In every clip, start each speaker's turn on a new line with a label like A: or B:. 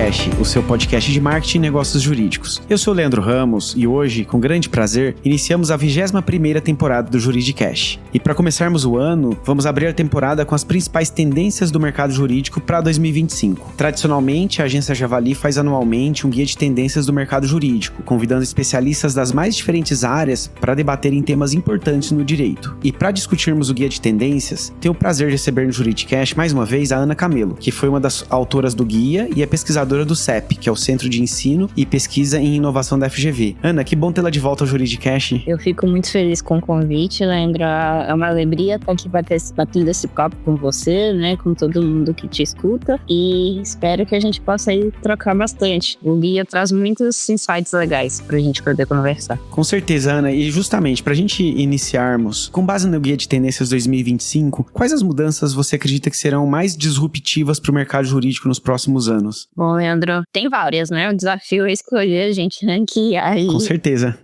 A: Juridicast, o seu podcast de marketing e negócios jurídicos. Eu sou o Leandro Ramos e hoje, com grande prazer, iniciamos a 21ª temporada do Juridicast. E para começarmos o ano, vamos abrir a temporada com as principais tendências do mercado jurídico para 2025. Tradicionalmente, a agência Javali faz anualmente um guia de tendências do mercado jurídico, convidando especialistas das mais diferentes áreas para debaterem temas importantes no direito. E para discutirmos o guia de tendências, tenho o prazer de receber no Juridicast mais uma vez a Ana Camelo, que foi uma das autoras do guia e é pesquisadora do CEP, que é o Centro de Ensino e Pesquisa em Inovação da FGV. Ana, que bom tê-la de volta ao Juridicast.
B: Eu fico muito feliz com o convite, Leandro. É uma alegria estar aqui batendo esse papo com você, né, com todo mundo que te escuta, e espero que a gente possa aí trocar bastante. O guia traz muitos insights legais pra gente poder conversar.
A: Com certeza, Ana, e justamente pra gente iniciarmos, com base no guia de tendências 2025, quais as mudanças você acredita que serão mais disruptivas pro mercado jurídico nos próximos anos?
B: Bom, Leandro, tem várias, né? O desafio é escolher, a gente ranquear aí.
A: Com certeza.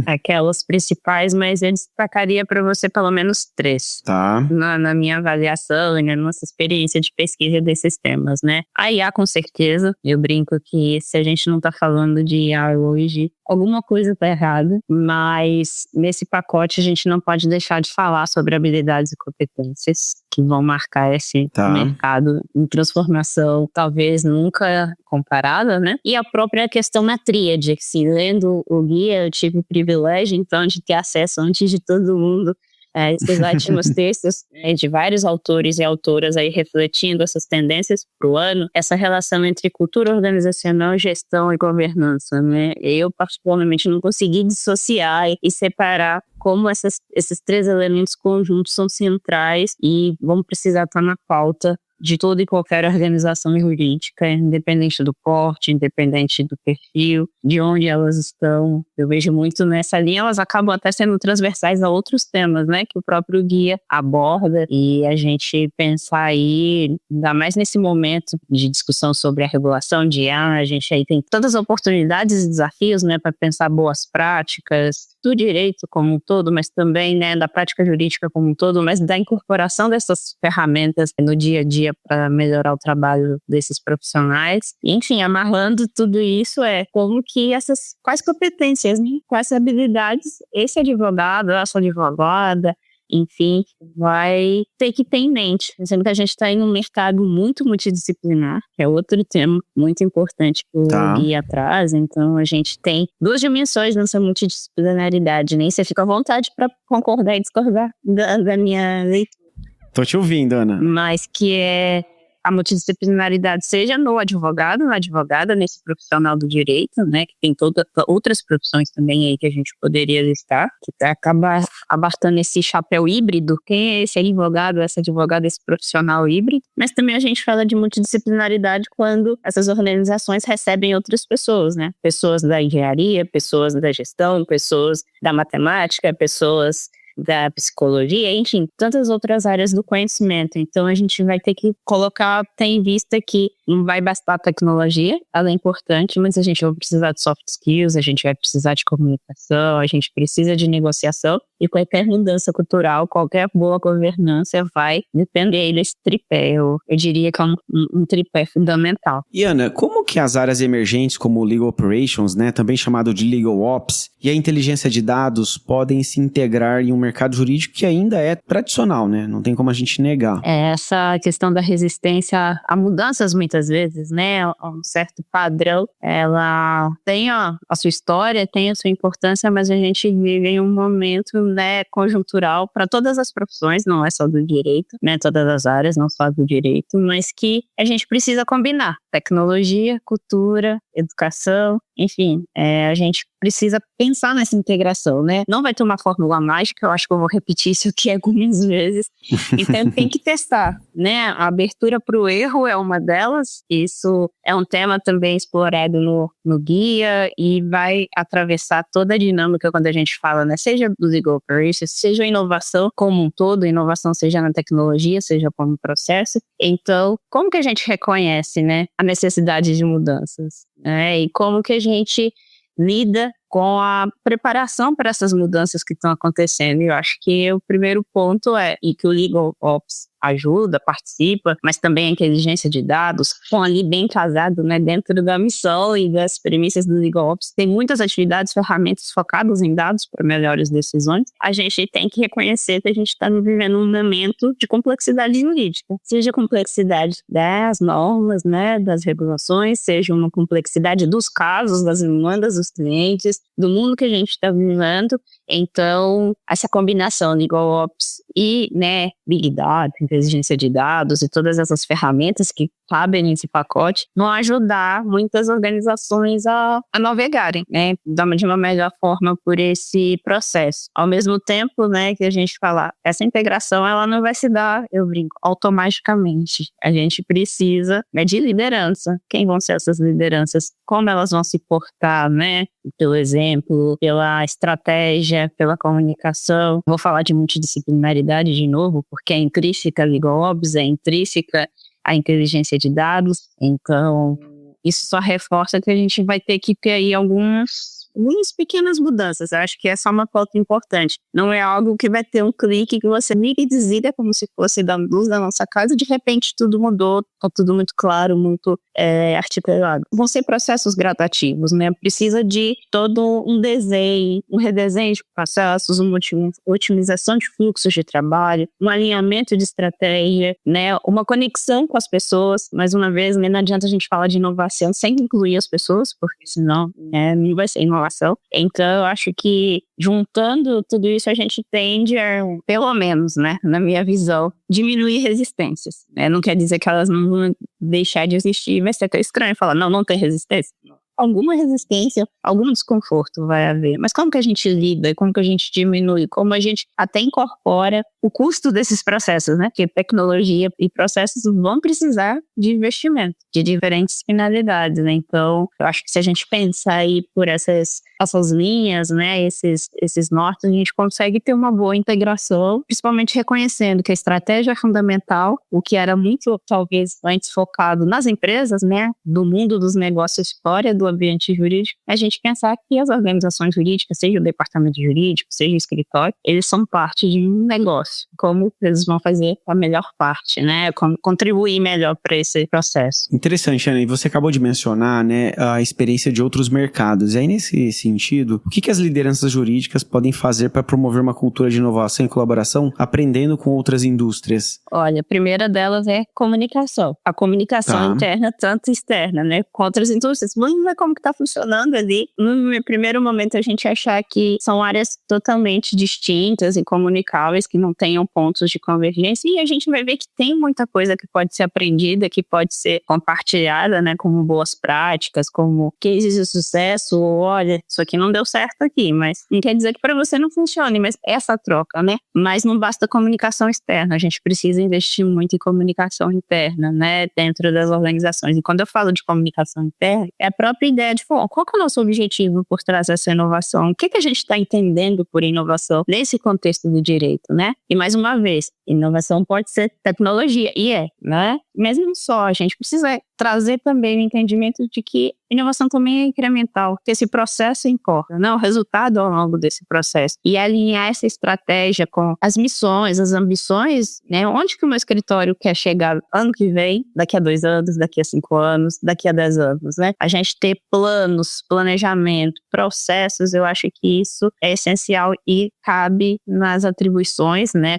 B: Aquelas principais, mas eu destacaria para você pelo menos 3.
A: Tá.
B: Na minha avaliação e na nossa experiência de pesquisa desses temas, né? A IA, com certeza. Eu brinco que se a gente não tá falando de IA hoje, alguma coisa tá errada, mas nesse pacote a gente não pode deixar de falar sobre habilidades e competências que vão marcar esse mercado em transformação, talvez nunca comparada, né? E a própria questão na tríade, que se lendo o guia, eu tive o privilégio, então, de ter acesso antes de todo mundo a esses ótimos textos de vários autores e autoras aí refletindo essas tendências para o ano, essa relação entre cultura organizacional, gestão e governança, né? Eu, particularmente, não consegui dissociar e separar como esses 3 elementos conjuntos são centrais e vão precisar estar na pauta de toda e qualquer organização jurídica, independente do porte, independente do perfil, de onde elas estão. Eu vejo muito nessa linha, elas acabam até sendo transversais a outros temas, né, que o próprio guia aborda, e a gente pensar aí, ainda mais nesse momento de discussão sobre a regulação de IA, a gente aí tem tantas oportunidades e desafios, né, para pensar boas práticas do direito como um todo, mas também, né, da prática jurídica como um todo, mas da incorporação dessas ferramentas no dia a dia para melhorar o trabalho desses profissionais. E, enfim, amarrando tudo isso como que quais competências, né? Quais habilidades esse advogado, essa advogada, enfim, vai ter que ter em mente. Sendo que a gente está em um mercado muito multidisciplinar, que é outro tema muito importante que o guia traz. Então, a gente tem 2 dimensões nessa multidisciplinaridade, né? E você fica à vontade para concordar e discordar da minha leitura.
A: Tô te ouvindo, Ana.
B: Mas que é a multidisciplinaridade, seja no advogado, na advogada, nesse profissional do direito, né, que tem outras profissões também aí que a gente poderia listar, que acaba abarcando esse chapéu híbrido. Quem é esse advogado, essa advogada, esse profissional híbrido? Mas também a gente fala de multidisciplinaridade quando essas organizações recebem outras pessoas, né? Pessoas da engenharia, pessoas da gestão, pessoas da matemática, pessoas da psicologia, enfim, tantas outras áreas do conhecimento. Então, a gente vai ter que ter em vista que não vai bastar a tecnologia, ela é importante, mas a gente vai precisar de soft skills, a gente vai precisar de comunicação, a gente precisa de negociação, e qualquer mudança cultural, qualquer boa governança vai depender desse tripé. Eu diria que é um tripé fundamental.
A: E Ana, como que as áreas emergentes como o Legal Operations, né, também chamado de Legal Ops, e a inteligência de dados podem se integrar em um mercado jurídico que ainda é tradicional, né? Não tem como a gente negar.
B: Essa questão da resistência a mudanças, muitas vezes, né? A um certo padrão, ela tem a sua história, tem a sua importância, mas a gente vive em um momento, né, conjuntural para todas as profissões, não é só do direito, né? Todas as áreas, não só do direito, mas que a gente precisa combinar tecnologia, cultura, educação, enfim, a gente precisa pensar nessa integração, né? Não vai ter uma fórmula mágica, eu acho que eu vou repetir isso aqui algumas vezes. Então tem que testar, né? A abertura para o erro é uma delas. Isso é um tema também explorado no guia e vai atravessar toda a dinâmica quando a gente fala, né? Seja do Legal Operations, seja a inovação como um todo, inovação seja na tecnologia, seja como processo. Então, como que a gente reconhece, né, a necessidade de mudanças? E como que a gente lida com a preparação para essas mudanças que estão acontecendo. Eu acho que o primeiro ponto e que o Legal Ops ajuda, participa, mas também a inteligência de dados estão ali bem casados, né, dentro da missão e das premissas do Legal Ops. Tem muitas atividades, ferramentas focadas em dados para melhores decisões. A gente tem que reconhecer que a gente está vivendo um momento de complexidade jurídica, seja a complexidade das normas, né, das regulações, seja uma complexidade dos casos, das demandas dos clientes, do mundo que a gente está vivendo. Então, essa combinação de Legal Ops e, né, Big Data, inteligência de dados e todas essas ferramentas que cabem nesse pacote vão ajudar muitas organizações a navegarem, né, de uma melhor forma por esse processo. Ao mesmo tempo, né, que a gente fala, essa integração ela não vai se dar, eu brinco, automaticamente. A gente precisa, né, de liderança. Quem vão ser essas lideranças? Como elas vão se portar, né? Pelo exemplo, pela estratégia, pela comunicação. Vou falar de multidisciplinaridade de novo, porque é intrínseca a Legal Ops, é intrínseca a inteligência de dados. Então, isso só reforça que a gente vai ter que ter aí algumas pequenas mudanças. Eu acho que essa é uma pauta importante. Não é algo que vai ter um clique que você liga e desliga como se fosse da luz da nossa casa e de repente tudo mudou, tá tudo muito claro, muito articulado. Vão ser processos gradativos, né? Precisa de todo um desenho, um redesenho de processos, uma otimização de fluxos de trabalho, um alinhamento de estratégia, né? Uma conexão com as pessoas. Mais uma vez, não adianta a gente falar de inovação sem incluir as pessoas, porque senão não vai ser inovação. Então, eu acho que juntando tudo isso, a gente tende a, pelo menos, né, na minha visão, diminuir resistências. Né? Não quer dizer que elas não vão deixar de existir, vai ser até estranho falar, não tem resistência. Alguma resistência, algum desconforto vai haver. Mas como que a gente lida, como que a gente diminui, como a gente até incorpora o custo desses processos, né? Porque tecnologia e processos vão precisar de investimento, de diferentes finalidades, né? Então, eu acho que se a gente pensar aí por essas linhas, né? Esses nortes, a gente consegue ter uma boa integração, principalmente reconhecendo que a estratégia é fundamental, o que era muito, talvez, antes focado nas empresas, né? Do mundo dos negócios fora do ambiente jurídico, a gente pensar que as organizações jurídicas, seja o departamento jurídico, seja o escritório, eles são parte de um negócio. Como eles vão fazer a melhor parte, né? Como contribuir melhor para esse processo.
A: Interessante, Ana. E você acabou de mencionar, né, a experiência de outros mercados. E aí, nesse sentido, o que as lideranças jurídicas podem fazer para promover uma cultura de inovação e colaboração, aprendendo com outras indústrias?
B: Olha, a primeira delas é comunicação. A comunicação interna, tanto externa, né? Com outras indústrias. Vamos ver como que está funcionando ali. No primeiro momento, a gente achar que são áreas totalmente distintas e comunicáveis, que não tenham pontos de convergência, e a gente vai ver que tem muita coisa que pode ser aprendida, que pode ser compartilhada, né? Como boas práticas, como cases de sucesso. Olha, isso aqui não deu certo aqui, mas não quer dizer que para você não funcione, mas essa troca, né? Mas não basta comunicação externa, a gente precisa investir muito em comunicação interna, né? Dentro das organizações. E quando eu falo de comunicação interna, é a própria ideia de qual que é o nosso objetivo por trás dessa inovação? O que a gente está entendendo por inovação nesse contexto do direito, né? E mais uma vez, inovação pode ser tecnologia, né? Mas não só, a gente precisa trazer também o entendimento de que inovação também é incremental, que esse processo importa, né? O resultado ao longo desse processo. E alinhar essa estratégia com as missões, as ambições, né? Onde que o meu escritório quer chegar ano que vem, daqui a 2 anos, daqui a 5 anos, daqui a 10 anos, né? A gente ter planos, planejamento, processos, eu acho que isso é essencial e cabe nas atribuições, né?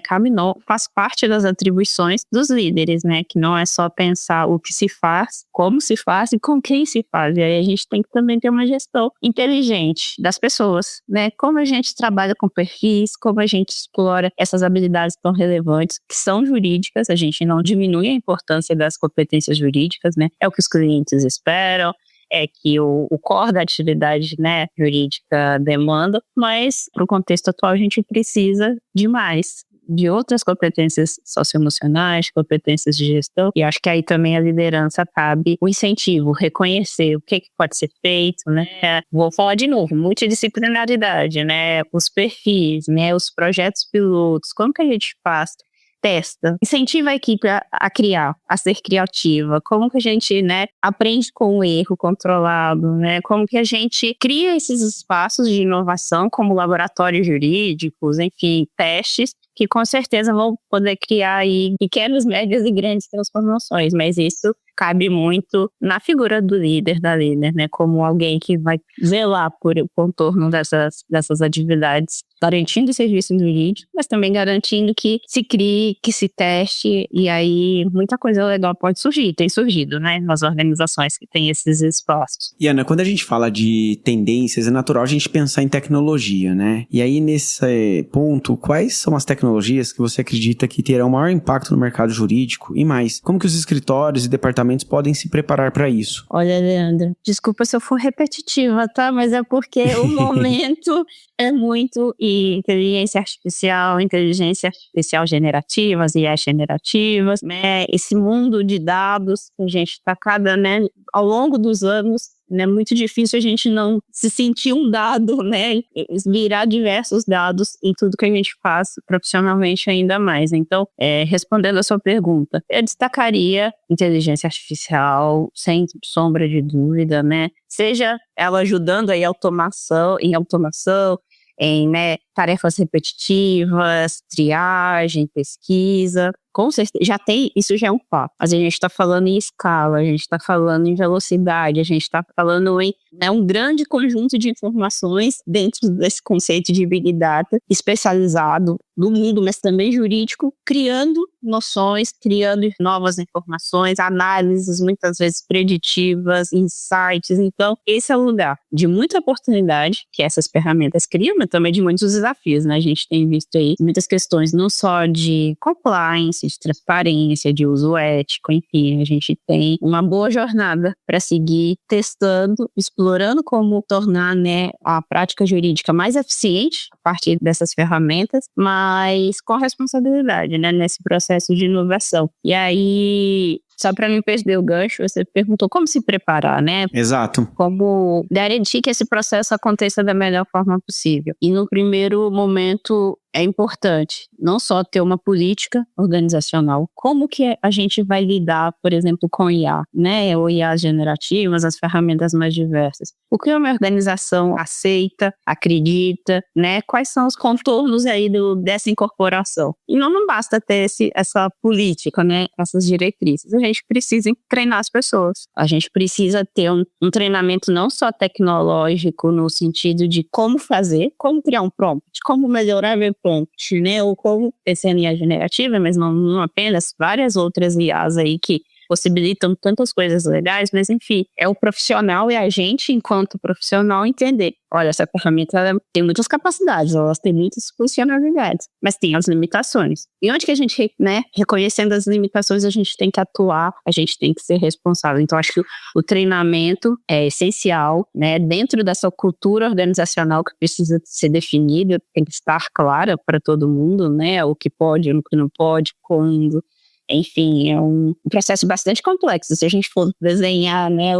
B: Faz parte das atribuições dos líderes, né? Que não é só pensar o que se faz, como se faz e com quem se faz. E aí a gente tem que também ter uma gestão inteligente das pessoas, né? Como a gente trabalha com perfis, como a gente explora essas habilidades tão relevantes que são jurídicas, a gente não diminui a importância das competências jurídicas, né? É o que os clientes esperam, é que o core da atividade, né, jurídica demanda, mas para o contexto atual a gente precisa de mais, de outras competências socioemocionais, competências de gestão, e acho que aí também a liderança cabe o incentivo, reconhecer o que pode ser feito, né? Vou falar de novo, multidisciplinaridade, né? Os perfis, né? Os projetos pilotos, como que a gente faz testa, incentiva a equipe a criar, a ser criativa, como que a gente, né, aprende com o erro controlado, né, como que a gente cria esses espaços de inovação como laboratórios jurídicos, enfim, testes, que com certeza vão poder criar aí pequenas, médias e grandes transformações, mas isso cabe muito na figura do líder, da líder, né? Como alguém que vai zelar por o contorno dessas atividades, garantindo o serviço jurídico, mas também garantindo que se crie, que se teste, e aí muita coisa legal pode surgir, tem surgido, né? Nas organizações que têm esses espaços.
A: E Ana, quando a gente fala de tendências, é natural a gente pensar em tecnologia, né? E aí, nesse ponto, quais são as tecnologias que você acredita que terão maior impacto no mercado jurídico? E mais, como que os escritórios e departamentos podem se preparar para isso?
B: Olha, Leandro, desculpa se eu for repetitiva, tá? Mas é porque o momento é muito inteligência artificial generativas, IAs generativas, né? Esse mundo de dados que a gente está né, ao longo dos anos, é muito difícil a gente não se sentir um dado, né? Virar diversos dados em tudo que a gente faz profissionalmente ainda mais. Então, respondendo a sua pergunta, eu destacaria inteligência artificial, sem sombra de dúvida, né? Seja ela ajudando aí em automação, em, né, tarefas repetitivas, triagem, pesquisa. Com certeza, isso já é um fato. Mas a gente está falando em escala, a gente está falando em velocidade, a gente está falando em, né, um grande conjunto de informações dentro desse conceito de Big Data, especializado no mundo, mas também jurídico, criando noções, criando novas informações, análises muitas vezes preditivas, insights. Então, esse é o lugar de muita oportunidade que essas ferramentas criam, mas também de muitos desafios, né? A gente tem visto aí muitas questões não só de compliance, de transparência, de uso ético, enfim, a gente tem uma boa jornada para seguir testando, explorando como tornar, né, a prática jurídica mais eficiente a partir dessas ferramentas, mas com responsabilidade, né, nesse processo de inovação. E aí, só para não perder o gancho, você perguntou como se preparar, né?
A: Exato.
B: Como garantir que esse processo aconteça da melhor forma possível. E no primeiro momento é importante não só ter uma política organizacional, como que a gente vai lidar, por exemplo, com IA, né? Ou IAs generativas, as ferramentas mais diversas. O que uma organização aceita, acredita, né? Quais são os contornos aí dessa incorporação? E não basta ter essa política, né? Essas diretrizes. A gente precisa treinar as pessoas. A gente precisa ter um treinamento não só tecnológico, no sentido de como fazer, como criar um prompt, como melhorar meu prompt, né? Ou como pensar em IA generativa, mas não apenas, várias outras IAs aí que possibilitam tantas coisas legais, mas enfim, é o profissional e a gente, enquanto profissional, entender. Olha, essa ferramenta ela tem muitas capacidades, elas têm muitas funcionalidades, mas tem as limitações. E onde que a gente, né, reconhecendo as limitações, a gente tem que atuar, a gente tem que ser responsável. Então, acho que o treinamento é essencial, né, dentro dessa cultura organizacional que precisa ser definida, tem que estar clara para todo mundo, né, o que pode, o que não pode, quando. Enfim, é um processo bastante complexo. Se a gente for desenhar, né,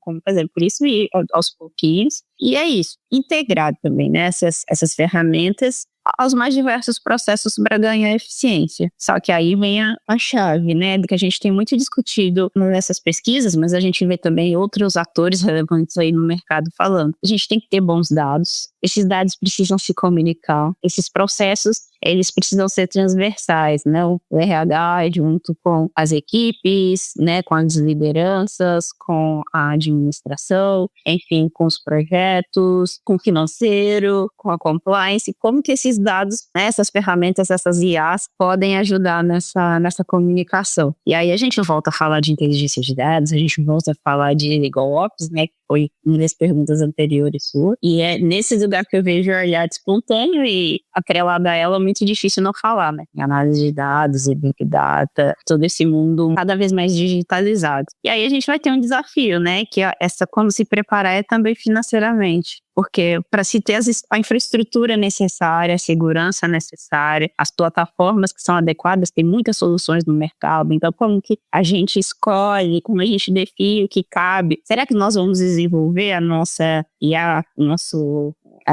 B: como fazer, por isso ir aos pouquinhos. E é isso, integrar também, né, essas ferramentas aos mais diversos processos para ganhar eficiência. Só que aí vem a chave, né, do que a gente tem muito discutido nessas pesquisas, mas a gente vê também outros atores relevantes aí no mercado falando. A gente tem que ter bons dados, esses dados precisam se comunicar, esses processos, eles precisam ser transversais, né, o RH junto com as equipes, né, com as lideranças, com a administração, enfim, com os projetos, com o financeiro, com a compliance, como que esses dados, né, essas ferramentas, essas IAs podem ajudar nessa comunicação. E aí a gente volta a falar de inteligência de dados, a gente volta a falar de legal ops, né, que foi uma das perguntas anteriores sua, e é nesse lugar que eu vejo o olhar espontâneo e atrelado a ela é muito difícil não falar, né, análise de dados e Big Data, todo esse mundo cada vez mais digitalizado. E aí a gente vai ter um desafio, né, que como se preparar é também financeiramente. Porque para se ter a infraestrutura necessária, a segurança necessária, as plataformas que são adequadas, tem muitas soluções no mercado. Então, como que a gente escolhe, como a gente define o que cabe? Será que nós vamos desenvolver a nossa IA,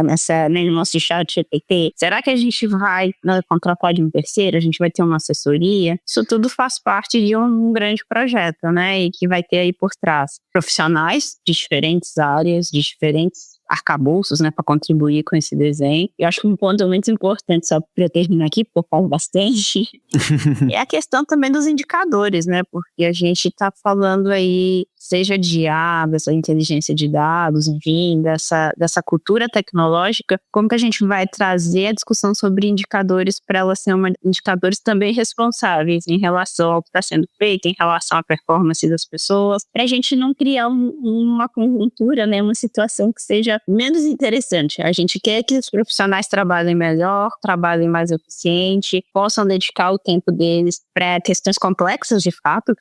B: no nosso chat GPT? Será que a gente vai contratar de um terceiro? A gente vai ter uma assessoria? Isso tudo faz parte de um grande projeto, né? E que vai ter aí por trás profissionais de diferentes áreas, de diferentes arcabouços, né, para contribuir com esse desenho. Eu acho que um ponto muito importante, só para eu terminar aqui, porque eu falo bastante, é a questão também dos indicadores, né, porque a gente está falando aí, seja de IA, dessa inteligência de dados, enfim, dessa cultura tecnológica, como que a gente vai trazer a discussão sobre indicadores para elas serem indicadores também responsáveis em relação ao que está sendo feito, em relação à performance das pessoas, para a gente não criar uma conjuntura, né, uma situação que seja menos interessante. A gente quer que os profissionais trabalhem melhor, trabalhem mais eficiente, possam dedicar o tempo deles para questões complexas, de fato,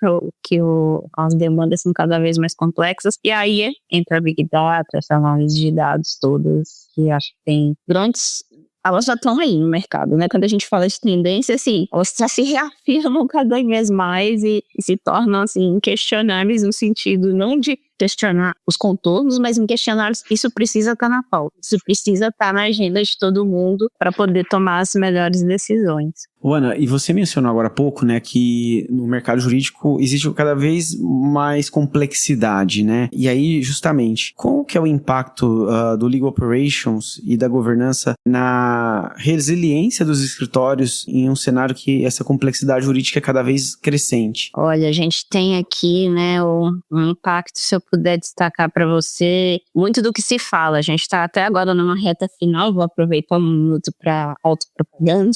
B: as demandas são cada vez mais complexas. E aí entra a Big Data, essa análise de dados todas, que acho que tem grandes... Elas já estão aí no mercado, né? Quando a gente fala de tendência, assim, elas já se reafirmam cada vez mais e se tornam, assim, inquestionáveis no sentido não de questionar os contornos, mas em questionar isso precisa estar na pauta, isso precisa estar na agenda de todo mundo para poder tomar as melhores decisões.
A: Ana, e você mencionou agora há pouco, né, que no mercado jurídico existe cada vez mais complexidade, né? E aí, justamente, qual que é o impacto do Legal Operations e da governança na resiliência dos escritórios em um cenário que essa complexidade jurídica é cada vez crescente?
B: Olha, a gente tem aqui, né, um impacto, se eu puder destacar para você, muito do que se fala. A gente está até agora numa reta final, vou aproveitar um minuto para autopropaganda,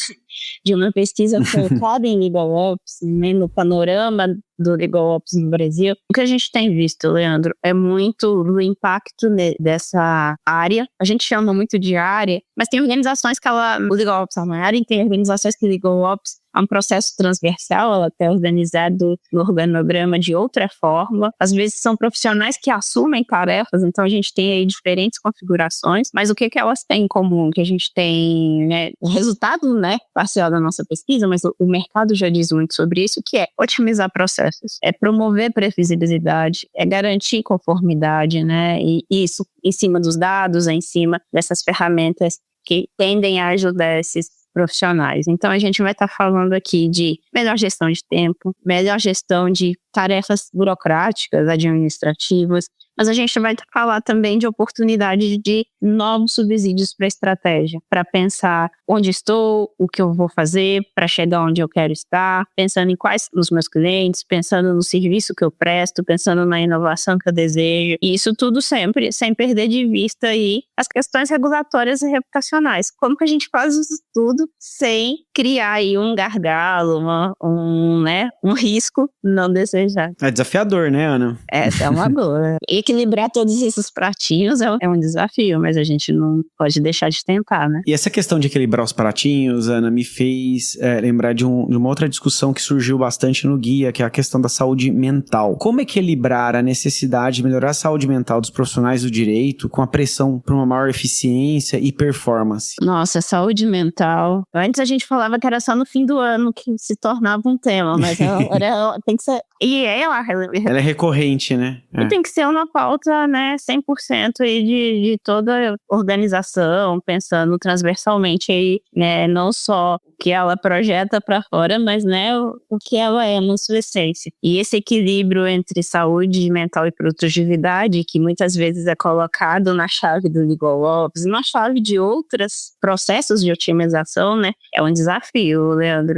B: de uma pesquisa focada em Legal Ops, né, no panorama do Legal Ops no Brasil. O que a gente tem visto, Leandro, é muito o impacto dessa área. A gente chama muito de área, mas tem organizações que o Legal Ops é uma área, e tem organizações que o Legal Ops é um processo transversal, ela é organizado no organograma de outra forma. Às vezes são profissionais que assumem tarefas, então a gente tem aí diferentes configurações, mas o que elas têm em comum? Que a gente tem, né, o resultado, né, parcial da nossa pesquisa, mas o mercado já diz muito sobre isso, que é otimizar processos, é promover previsibilidade, é garantir conformidade, né, e isso em cima dos dados, em cima dessas ferramentas que tendem a ajudar esses profissionais. Então, a gente vai estar falando aqui de melhor gestão de tempo, melhor gestão de tarefas burocráticas, administrativas, mas a gente vai falar também de oportunidade de novos subsídios para a estratégia, para pensar onde estou, o que eu vou fazer para chegar onde eu quero estar, pensando em quais são os meus clientes, pensando no serviço que eu presto, pensando na inovação que eu desejo, e isso tudo sempre, sem perder de vista aí as questões regulatórias e reputacionais. Como que a gente faz isso tudo sem criar aí um gargalo, um risco não desejado?
A: É desafiador, né, Ana?
B: Essa é uma boa. Equilibrar todos esses pratinhos é um desafio, mas a gente não pode deixar de tentar, né?
A: E essa questão de equilibrar os pratinhos, Ana, me fez lembrar de uma outra discussão que surgiu bastante no guia, que é a questão da saúde mental. Como equilibrar a necessidade de melhorar a saúde mental dos profissionais do direito com a pressão por uma maior eficiência e performance?
B: Nossa, saúde mental. Antes a gente falava que era só no fim do ano que se tornava um tema, mas agora tem que ser... E ela
A: é recorrente, né?
B: E tem que ser uma pauta, né, 100% aí de toda organização, pensando transversalmente aí, né, não só o que ela projeta para fora, mas, né, o que ela é na sua essência. E esse equilíbrio entre saúde mental e produtividade, que muitas vezes é colocado na chave do Legal Ops, na chave de outros processos de otimização, né, é um desafio, Leandro.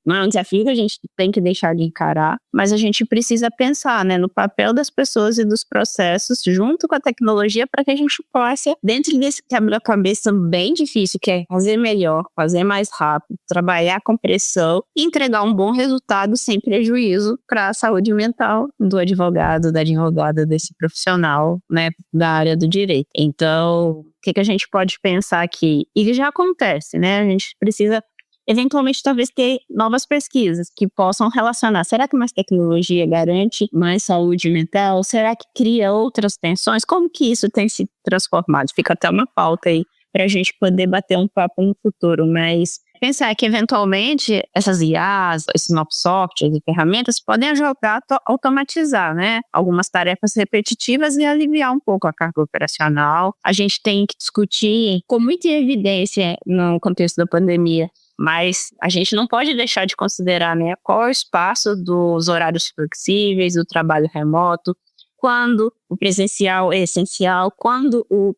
B: Não é um desafio que a gente tem que deixar de encarar, mas a gente precisa pensar, né, no papel das pessoas e dos processos junto com a tecnologia para que a gente possa, dentro desse quebra-cabeça bem difícil, que é fazer melhor, fazer mais rápido, trabalhar com pressão e entregar um bom resultado sem prejuízo para a saúde mental do advogado, da advogada, desse profissional, né, da área do direito. Então, o que a gente pode pensar aqui? E já acontece, né? A gente precisa eventualmente talvez ter novas pesquisas que possam relacionar. Será que mais tecnologia garante mais saúde mental? Será que cria outras tensões? Como que isso tem se transformado? Fica até uma pauta aí para a gente poder bater um papo no futuro, mas pensar que, eventualmente, essas IAs, esses novos softwares e ferramentas podem ajudar a automatizar, né, algumas tarefas repetitivas e aliviar um pouco a carga operacional. A gente tem que discutir com muita evidência no contexto da pandemia, mas a gente não pode deixar de considerar, né, qual é o espaço dos horários flexíveis, do trabalho remoto, quando o presencial é essencial, quando o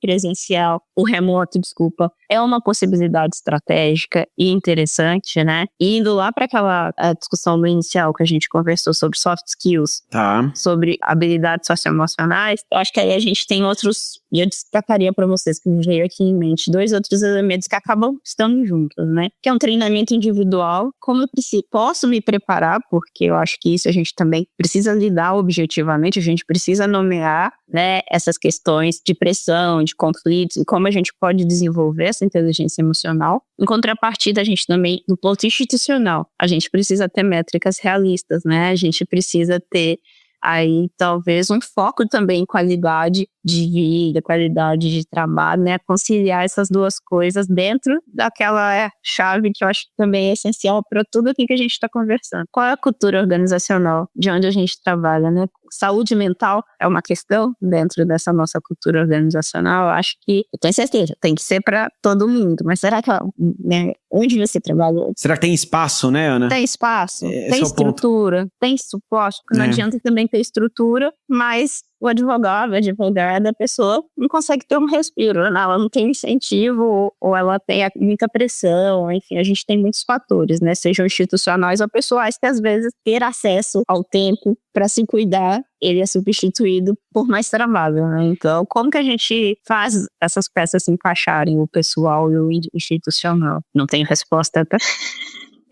B: remoto, é uma possibilidade estratégica e interessante, né? E indo lá para aquela discussão no inicial que a gente conversou sobre soft skills, sobre habilidades socioemocionais, eu acho que aí a gente tem outros, e eu destacaria para vocês que me veio aqui em mente, 2 outros elementos que acabam estando juntos, né? Que é um treinamento individual, como eu posso me preparar, porque eu acho que isso a gente também precisa lidar objetivamente, a gente precisa nomear, né, essas questões de pressão, de conflitos, e como a gente pode desenvolver essa inteligência emocional. Em contrapartida, a gente também, do ponto institucional, a gente precisa ter métricas realistas, né? A gente precisa ter aí talvez um foco também em qualidade de vida, qualidade de trabalho, né? Conciliar essas duas coisas dentro daquela chave que eu acho que também é essencial para tudo aquilo que a gente está conversando. Qual é a cultura organizacional de onde a gente trabalha, né? Saúde mental é uma questão dentro dessa nossa cultura organizacional. Eu acho que, eu tenho certeza, tem que ser para todo mundo, mas será que, né, onde você trabalha?
A: Será que tem espaço, né, Ana?
B: Tem espaço, tem estrutura, tem suporte, porque não adianta também ter estrutura, mas o advogado, a advogada, a pessoa não consegue ter um respiro, né? Ela não tem incentivo ou ela tem muita pressão, enfim, a gente tem muitos fatores, né? Sejam institucionais ou pessoais, que às vezes ter acesso ao tempo para se cuidar, ele é substituído por mais trabalho, né? Então, como que a gente faz essas peças se encaixarem, o pessoal e o institucional? Não tenho resposta, tá?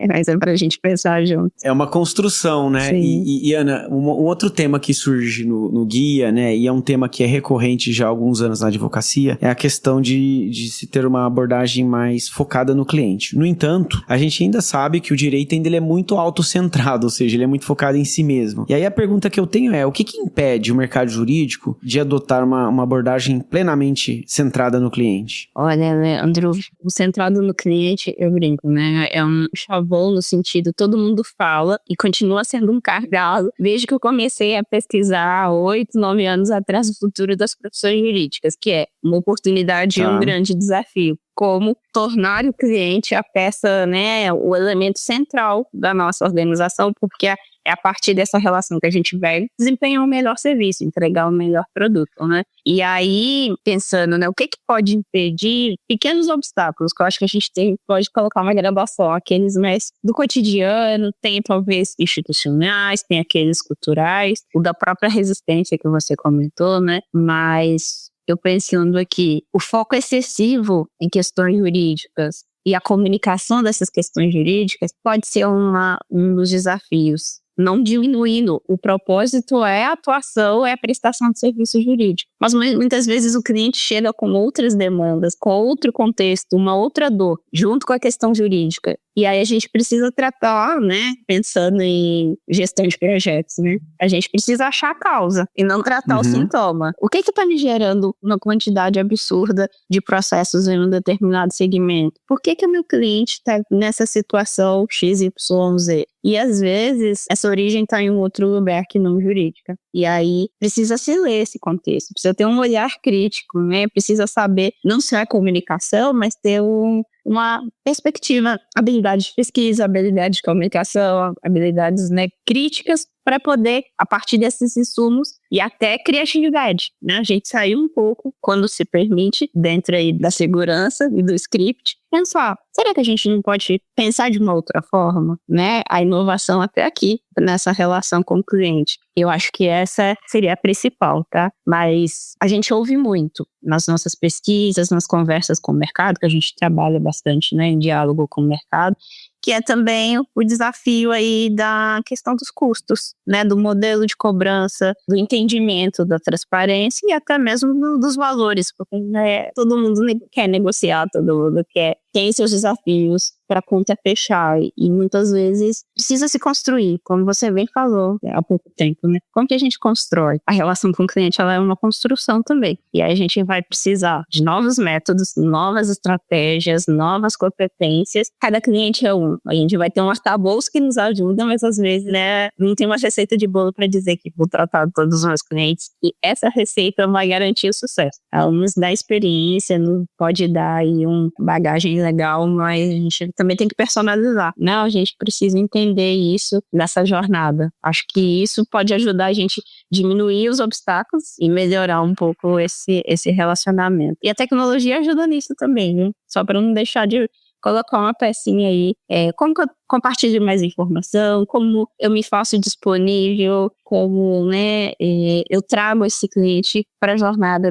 B: Mas é pra gente pensar junto.
A: É uma construção, né? E Ana, um outro tema que surge no guia, né? E é um tema que é recorrente já há alguns anos na advocacia, é a questão de se ter uma abordagem mais focada no cliente. No entanto, a gente ainda sabe que o direito ainda ele é muito autocentrado, ou seja, ele é muito focado em si mesmo. E aí a pergunta que eu tenho é, o que impede o mercado jurídico de adotar uma abordagem plenamente centrada no cliente?
B: Olha, Leandro, o centrado no cliente, eu brinco, né? É um chavão no sentido, todo mundo fala e continua sendo um gargalo. Desde que eu comecei a pesquisar há 8, 9 anos atrás o futuro das profissões jurídicas, que é uma oportunidade e um grande desafio. Como tornar o cliente a peça, né, o elemento central da nossa organização, porque é a partir dessa relação que a gente vai desempenhar o melhor serviço, entregar o melhor produto, né? E aí, pensando, né, o que pode impedir pequenos obstáculos, que eu acho que a gente pode colocar uma graduação, aqueles mais do cotidiano, tem talvez institucionais, tem aqueles culturais, o da própria resistência que você comentou, né? Mas eu pensando aqui, o foco excessivo em questões jurídicas e a comunicação dessas questões jurídicas pode ser um dos desafios. Não diminuindo, o propósito é a atuação, é a prestação de serviço jurídico. Mas muitas vezes o cliente chega com outras demandas, com outro contexto, uma outra dor, junto com a questão jurídica. E aí a gente precisa tratar, né, pensando em gestão de projetos, né? A gente precisa achar a causa e não tratar o sintoma. O que está me gerando uma quantidade absurda de processos em um determinado segmento? Por que o meu cliente está nessa situação XYZ? E às vezes essa origem está em um outro lugar que não jurídica. E aí precisa se ler esse contexto, precisa ter um olhar crítico, né? Precisa saber não só a comunicação, mas ter uma perspectiva, habilidade de pesquisa, habilidade de comunicação, habilidades, né, críticas para poder, a partir desses insumos e até criatividade, né? A gente saiu um pouco, quando se permite, dentro aí da segurança e do script, pensar, será que a gente não pode pensar de uma outra forma, né? A inovação até aqui, nessa relação com o cliente. Eu acho que essa seria a principal, tá? Mas a gente ouve muito nas nossas pesquisas, nas conversas com o mercado, que a gente trabalha bastante, né, em diálogo com o mercado, que é também o desafio aí da questão dos custos, né, do modelo de cobrança, do entendimento da transparência e até mesmo dos valores, porque, né, todo mundo quer negociar, todo mundo tem seus desafios para a conta fechar. E muitas vezes precisa se construir, como você bem falou há pouco tempo, né? Como que a gente constrói? A relação com o cliente, ela é uma construção também. E aí a gente vai precisar de novos métodos, novas estratégias, novas competências. Cada cliente é um. A gente vai ter um arcabouço que nos ajuda, mas às vezes, né, não tem uma receita de bolo para dizer que vou tratar todos os meus clientes. E essa receita vai garantir o sucesso. Ela nos dá experiência, nos pode dar aí uma bagagem legal, mas a gente também tem que personalizar. Não, a gente precisa entender isso nessa jornada. Acho que isso pode ajudar a gente a diminuir os obstáculos e melhorar um pouco esse relacionamento. E a tecnologia ajuda nisso também, viu? Só para não deixar de colocar uma pecinha aí. Como que eu compartilho mais informação, como eu me faço disponível, como, né, eu trago esse cliente para a jornada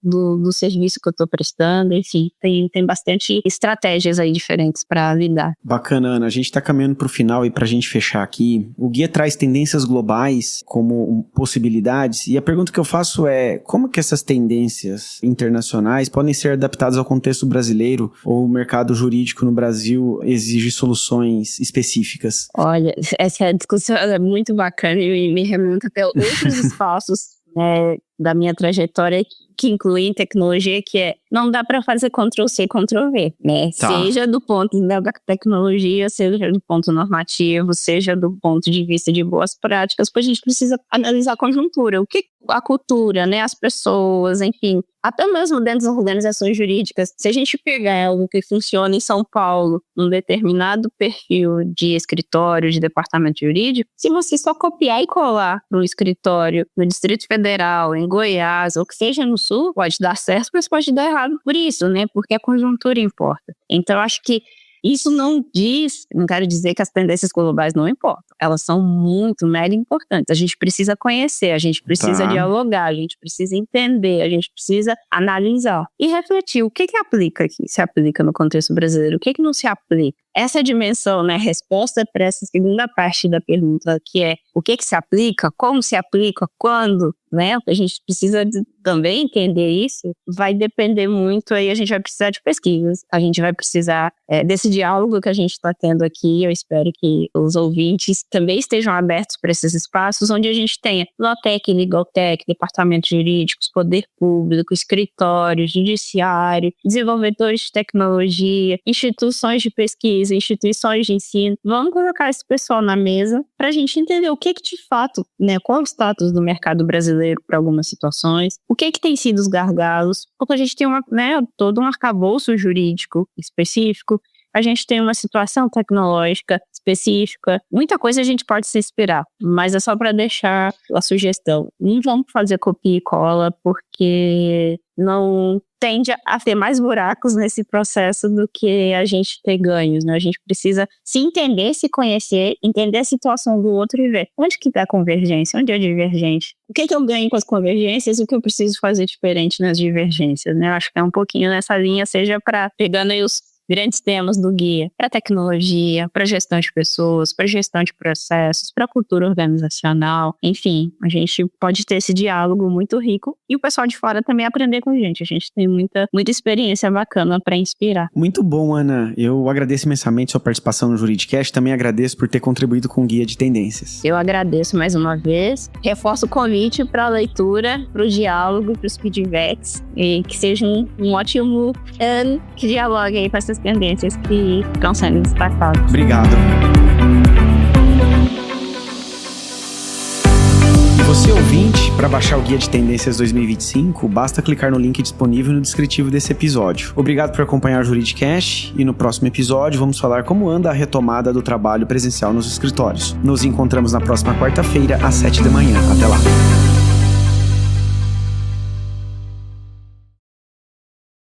B: do serviço que eu estou prestando. Enfim, tem bastante estratégias aí diferentes para lidar.
A: Bacana, Ana. A gente está caminhando para o final e para a gente fechar aqui. O guia traz tendências globais como possibilidades, e a pergunta que eu faço é: como que essas tendências internacionais podem ser adaptadas ao contexto brasileiro, ou o mercado jurídico no Brasil exige soluções específicas?
B: Olha, essa discussão é muito bacana e me remonta até outros espaços, né, da minha trajetória que incluem tecnologia, que não dá para fazer Ctrl-C, Ctrl-V, né?
A: Tá.
B: Seja do ponto da tecnologia, seja do ponto normativo, seja do ponto de vista de boas práticas, pois a gente precisa analisar a conjuntura, o que a cultura, né, as pessoas, enfim, até mesmo dentro das organizações jurídicas. Se a gente pegar algo que funciona em São Paulo, num determinado perfil de escritório, de departamento jurídico, se você só copiar e colar para um escritório no Distrito Federal, em Goiás, ou que seja no Sul, pode dar certo, mas pode dar errado por isso, né? Porque a conjuntura importa. Então, eu acho que isso não quero dizer que as tendências globais não importam. Elas são muito, mega importantes. A gente precisa conhecer, a gente precisa dialogar, a gente precisa entender, a gente precisa analisar e refletir. O que aplica aqui, se aplica no contexto brasileiro, o que não se aplica? Essa dimensão, né, resposta para essa segunda parte da pergunta, que é o que se aplica, como se aplica, quando, né? A gente precisa também entender isso, vai depender muito, aí a gente vai precisar de pesquisas, a gente vai precisar desse diálogo que a gente está tendo aqui. Eu espero que os ouvintes também estejam abertos para esses espaços, onde a gente tenha Lawtech, Legaltech, departamentos jurídicos, poder público, escritório, judiciário, desenvolvedores de tecnologia, instituições de pesquisa, instituições de ensino. Vamos colocar esse pessoal na mesa para a gente entender o que de fato, né, qual é o status do mercado brasileiro para algumas situações, o que tem sido os gargalos, porque a gente tem todo um arcabouço jurídico específico, a gente tem uma situação tecnológica específica, muita coisa a gente pode se inspirar, mas é só para deixar a sugestão. Não vamos fazer copia e cola, porque não tende a ter mais buracos nesse processo do que a gente ter ganhos, né? A gente precisa se entender, se conhecer, entender a situação do outro e ver onde que está a convergência, onde é divergente. O que eu ganho com as convergências e o que eu preciso fazer diferente nas divergências, né? Eu acho que é um pouquinho nessa linha, seja para pegando aí os grandes temas do guia, para tecnologia, para gestão de pessoas, para gestão de processos, para cultura organizacional. Enfim, a gente pode ter esse diálogo muito rico e o pessoal de fora também aprender com a gente. A gente tem muita experiência bacana para inspirar.
A: Muito bom, Ana. Eu agradeço imensamente sua participação no Juridicast. Também agradeço por ter contribuído com o Guia de Tendências.
B: Eu agradeço mais uma vez. Reforço o convite para a leitura, para o diálogo, para os feedbacks, e que seja um ótimo ano que dialogue aí com essas tendências que estão sendo destacadas.
A: Obrigado. E você, ouvinte, para baixar o Guia de Tendências 2025, basta clicar no link disponível no descritivo desse episódio. Obrigado por acompanhar o Juridicast, e no próximo episódio vamos falar como anda a retomada do trabalho presencial nos escritórios. Nos encontramos na próxima quarta-feira, às 7 da manhã. Até lá.